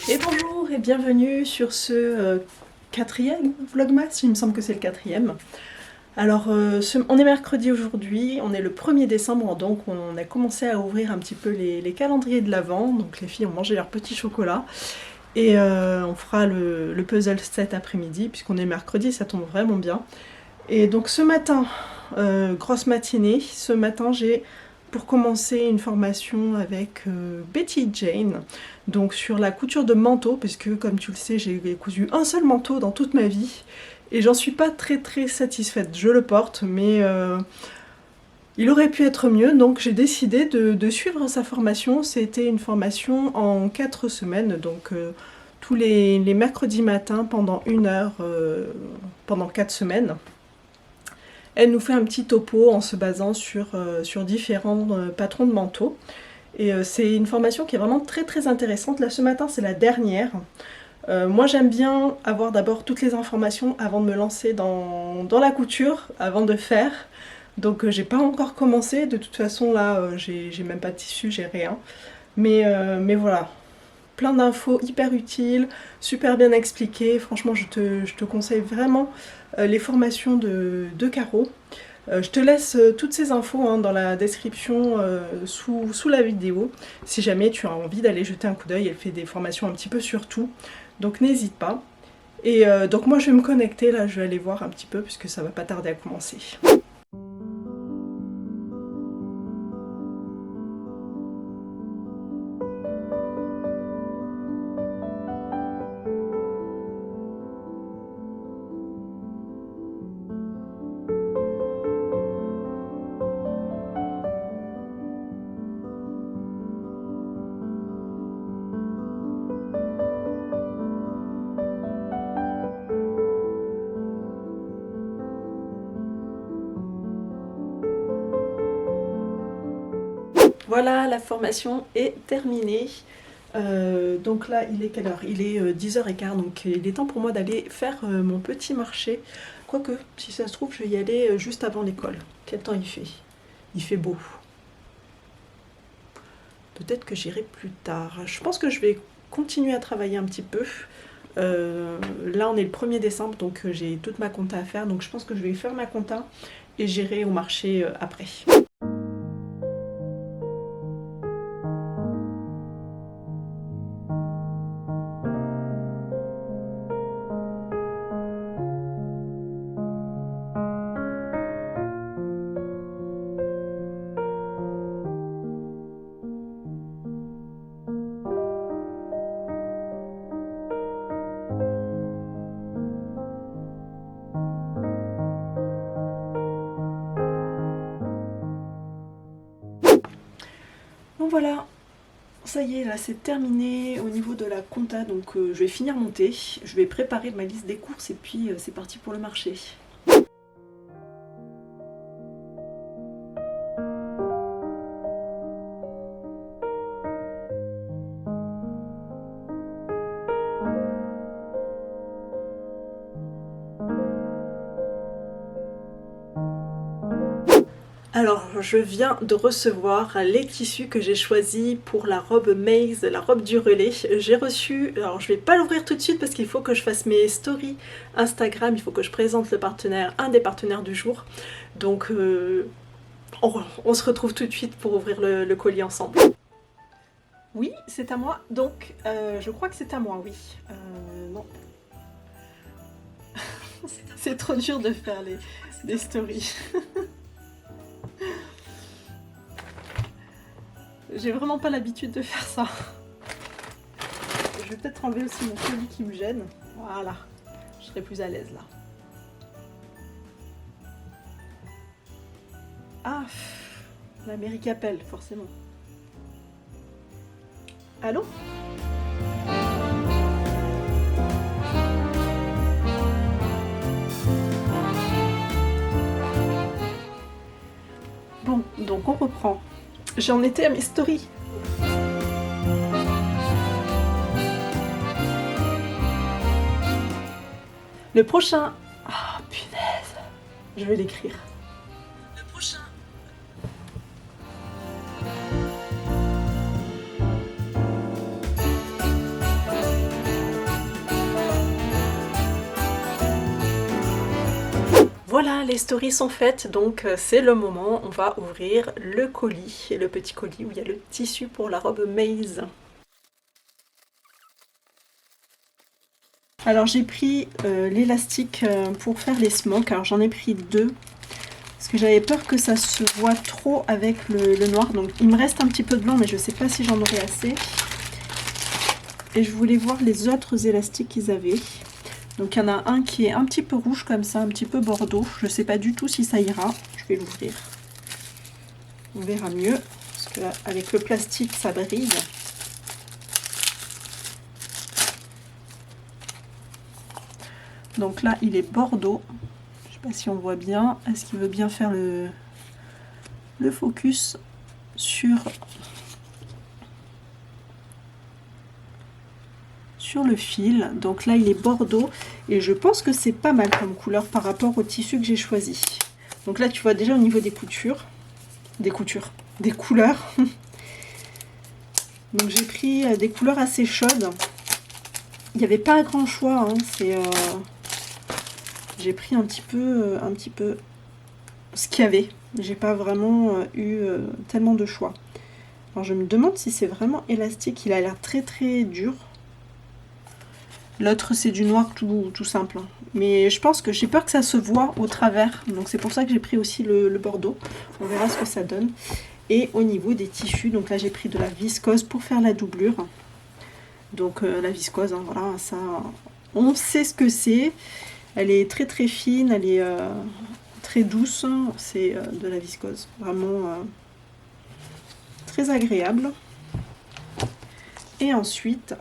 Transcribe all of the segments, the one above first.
Et bonjour et bienvenue sur ce quatrième vlogmas, il me semble que c'est le quatrième. Alors on est mercredi aujourd'hui, on est le 1er décembre, donc on a commencé à ouvrir un petit peu les calendriers de l'Avent, donc les filles ont mangé leur petit chocolat. Et on fera le puzzle cet après-midi, puisqu'on est mercredi, ça tombe vraiment bien. Et donc ce matin, grosse matinée, ce matin j'ai pour commencer une formation avec Betty Jane, donc sur la couture de manteaux, parce que comme tu le sais, j'ai cousu un seul manteau dans toute ma vie, et j'en suis pas très satisfaite. Je le porte, mais il aurait pu être mieux, donc j'ai décidé de suivre sa formation. C'était une formation en 4 semaines, donc tous les mercredis matins pendant 1 heure, pendant 4 semaines. Elle nous fait un petit topo en se basant sur différents patrons de manteaux. Et c'est une formation qui est vraiment très intéressante. Là ce matin c'est la dernière. Moi j'aime bien avoir d'abord toutes les informations avant de me lancer dans la couture, avant de faire. Donc j'ai pas encore commencé, de toute façon là j'ai même pas de tissu, j'ai rien. Mais voilà, plein d'infos hyper utiles, super bien expliquées. Franchement je te conseille vraiment les formations de Caro. Je te laisse toutes ces infos dans la description sous la vidéo, si jamais tu as envie d'aller jeter un coup d'œil. Elle fait des formations un petit peu sur tout, donc n'hésite pas. Et donc moi je vais me connecter, là je vais aller voir un petit peu, puisque ça va pas tarder à commencer. Voilà, la formation est terminée. Donc là, il est quelle heure? Il est 10h15, donc il est temps pour moi d'aller faire mon petit marché. Quoique, si ça se trouve, je vais y aller juste avant l'école. Quel temps il fait? Il fait beau. Peut-être que j'irai plus tard. Je pense que je vais continuer à travailler un petit peu. Là, on est le 1er décembre, donc j'ai toute ma compta à faire. Donc je pense que je vais faire ma compta et j'irai au marché après. Donc voilà, ça y est, là c'est terminé au niveau de la compta, donc je vais finir mon thé, je vais préparer ma liste des courses et puis c'est parti pour le marché. Alors, je viens de recevoir les tissus que j'ai choisis pour la robe Maze, la robe du relais. J'ai reçu, alors je vais pas l'ouvrir tout de suite parce qu'il faut que je fasse mes stories Instagram, il faut que je présente le partenaire, un des partenaires du jour. Donc, on se retrouve tout de suite pour ouvrir le colis ensemble. Oui, c'est à moi, donc je crois que c'est à moi, oui. Non. C'est trop dur de faire les stories. J'ai vraiment pas l'habitude de faire ça. Je vais peut-être enlever aussi mon colis qui me gêne. Voilà, je serai plus à l'aise là. Ah, la mairie qui appelle, forcément. Allô? Bon, donc on reprend. J'en étais à mes stories. Le prochain... Ah, punaise. Je vais l'écrire. Le prochain... Voilà, les stories sont faites, donc c'est le moment, on va ouvrir le colis, le petit colis où il y a le tissu pour la robe Maze. Alors j'ai pris l'élastique pour faire les smocks, alors j'en ai pris 2, parce que j'avais peur que ça se voit trop avec le noir, donc il me reste un petit peu de blanc, mais je sais pas si j'en aurai assez. Et je voulais voir les autres élastiques qu'ils avaient. Donc il y en a un qui est un petit peu rouge comme ça, un petit peu bordeaux. Je ne sais pas du tout si ça ira. Je vais l'ouvrir. On verra mieux. Parce que là, avec le plastique, ça brille. Donc là, il est bordeaux. Je ne sais pas si on voit bien. Est-ce qu'il veut bien faire le focus sur le fil. Donc là il est bordeaux et je pense que c'est pas mal comme couleur par rapport au tissu que j'ai choisi. Donc là tu vois déjà au niveau des couleurs. Donc j'ai pris des couleurs assez chaudes. Il n'y avait pas grand choix, hein. J'ai pris un petit peu ce qu'il y avait. J'ai pas vraiment eu tellement de choix. Alors je me demande si c'est vraiment élastique. Il a l'air très très dur. L'autre c'est du noir tout simple. Mais je pense que j'ai peur que ça se voit au travers. Donc c'est pour ça que j'ai pris aussi le bordeaux. On verra ce que ça donne. Et au niveau des tissus, donc là j'ai pris de la viscose pour faire la doublure. Donc la viscose, hein, voilà, ça, on sait ce que c'est. Elle est très très fine, elle est très douce. C'est de la viscose, vraiment très agréable. Et ensuite...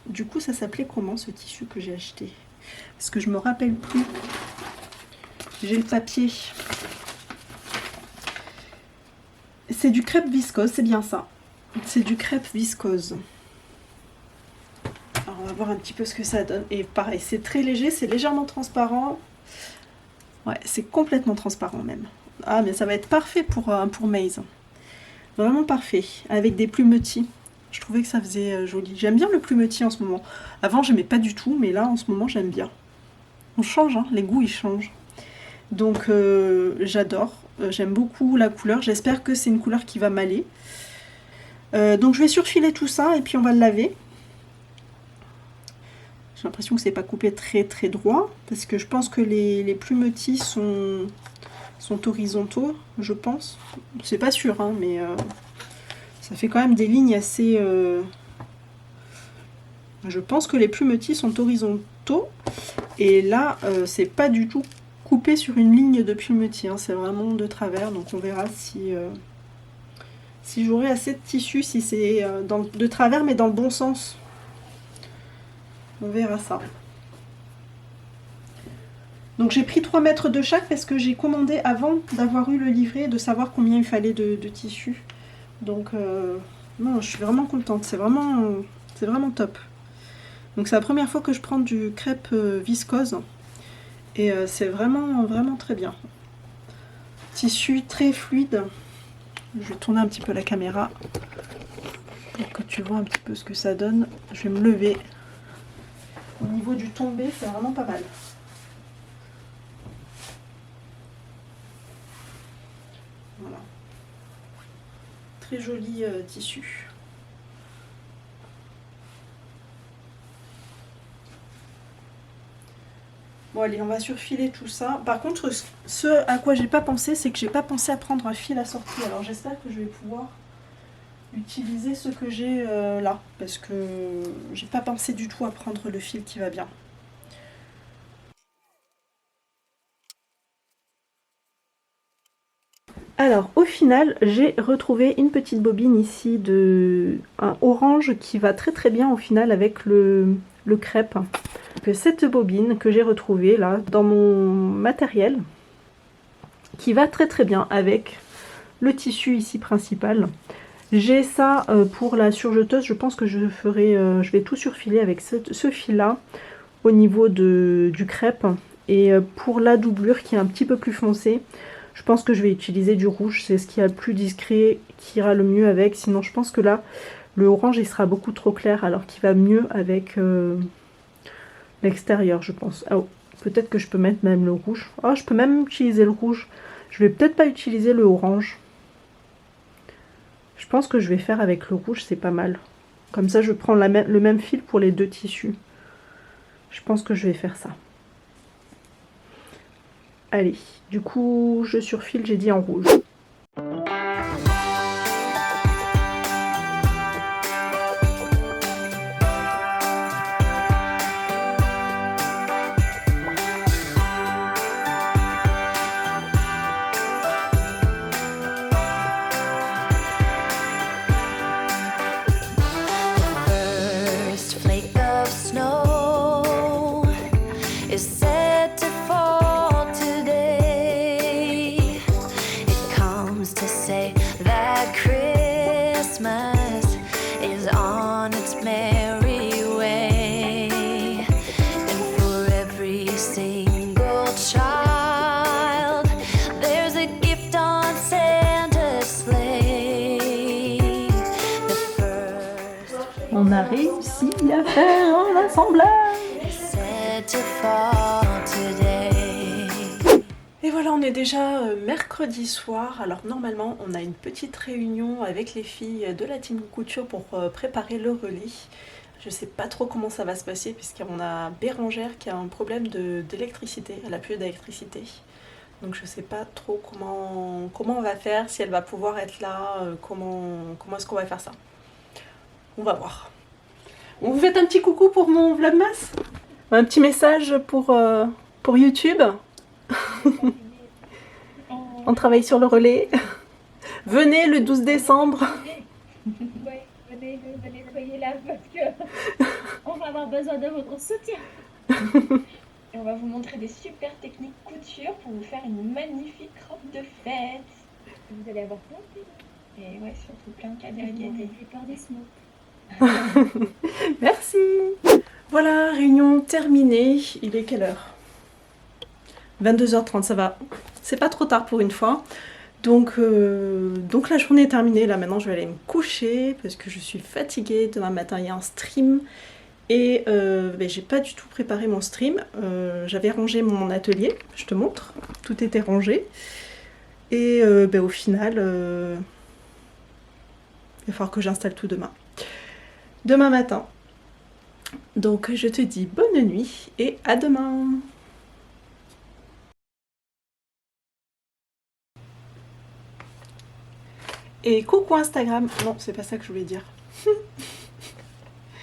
Du coup, ça s'appelait comment ce tissu que j'ai acheté? Parce que je me rappelle plus. J'ai le papier. C'est du crêpe viscose, c'est bien ça. C'est du crêpe viscose. Alors, on va voir un petit peu ce que ça donne. Et pareil, c'est très léger, c'est légèrement transparent. Ouais, c'est complètement transparent même. Ah, mais ça va être parfait pour Maze. Vraiment parfait. Avec des plumetis. Je trouvais que ça faisait joli. J'aime bien le plumetis en ce moment. Avant, j'aimais pas du tout, mais là, en ce moment, j'aime bien. On change, hein, les goûts, ils changent. Donc, j'adore. J'aime beaucoup la couleur. J'espère que c'est une couleur qui va m'aller. Donc, je vais surfiler tout ça et puis on va le laver. J'ai l'impression que c'est pas coupé très très droit, parce que je pense que les plumetis sont horizontaux, je pense. C'est pas sûr, hein, mais... ça fait quand même des lignes assez... Je pense que les plumetis sont horizontaux. Et là, c'est pas du tout coupé sur une ligne de plumetis. Hein, c'est vraiment de travers. Donc on verra si j'aurai assez de tissu, si c'est de travers, mais dans le bon sens. On verra ça. Donc j'ai pris 3 mètres de chaque parce que j'ai commandé avant d'avoir eu le livret et de savoir combien il fallait de tissu. Donc, non, je suis vraiment contente. C'est vraiment top. Donc, c'est la première fois que je prends du crêpe viscose. Et c'est vraiment très bien. Tissu très fluide. Je vais tourner un petit peu la caméra pour que tu vois un petit peu ce que ça donne. Je vais me lever. Au niveau du tombé, c'est vraiment pas mal. Voilà. Très joli tissu. Bon allez, on va surfiler tout ça. Par contre, ce à quoi j'ai pas pensé, c'est que j'ai pas pensé à prendre un fil assorti. Alors j'espère que je vais pouvoir utiliser ce que j'ai là, parce que j'ai pas pensé du tout à prendre le fil qui va bien. Alors au final, j'ai retrouvé une petite bobine ici de un orange qui va très très bien au final avec le crêpe. Donc, cette bobine que j'ai retrouvée là dans mon matériel, qui va très très bien avec le tissu ici principal. J'ai ça pour la surjeteuse, je pense que je vais tout surfiler avec ce fil là au niveau du crêpe. Et pour la doublure qui est un petit peu plus foncée, je pense que je vais utiliser du rouge, c'est ce qui est le plus discret, qui ira le mieux avec. Sinon je pense que là, le orange il sera beaucoup trop clair, alors qu'il va mieux avec l'extérieur, je pense. Ah, oh, Peut-être que je peux mettre même le rouge. Oh, je peux même utiliser le rouge. Je vais peut-être pas utiliser le orange. Je pense que je vais faire avec le rouge, c'est pas mal. Comme ça, je prends le même fil pour les deux tissus. Je pense que je vais faire ça. Allez, du coup, je surfile, j'ai dit en rouge. On a réussi à faire un assemblage. Et voilà, on est déjà mercredi soir. Alors normalement, on a une petite réunion avec les filles de la team couture pour préparer le relis. Je sais pas trop comment ça va se passer puisqu'on a Bérangère qui a un problème d'électricité. Elle a plus d'électricité. Donc je sais pas trop comment on va faire, si elle va pouvoir être là, comment est-ce qu'on va faire ça. On va voir. Bon, vous faites un petit coucou pour mon vlogmas? Un petit message pour YouTube. On travaille sur le relais. Venez le 12 décembre. Oui, venez, soyez là parce que on va avoir besoin de votre soutien. Et on va vous montrer des super techniques couture pour vous faire une magnifique robe de fête. Vous allez avoir plein de filles. Et ouais, surtout plein de cadeaux à gagner. J'ai peur des smokes. Merci. Voilà, réunion terminée. Il est quelle heure? 22h30, ça va. C'est pas trop tard pour une fois. Donc la journée est terminée. Là maintenant je vais aller me coucher parce que je suis fatiguée. Demain matin il y a un stream. Et j'ai pas du tout préparé mon stream. J'avais rangé mon atelier, je te montre. Tout était rangé. Et au final, il va falloir que j'installe tout demain matin. Donc je te dis bonne nuit et à demain. Et coucou Instagram. Non, c'est pas ça que je voulais dire.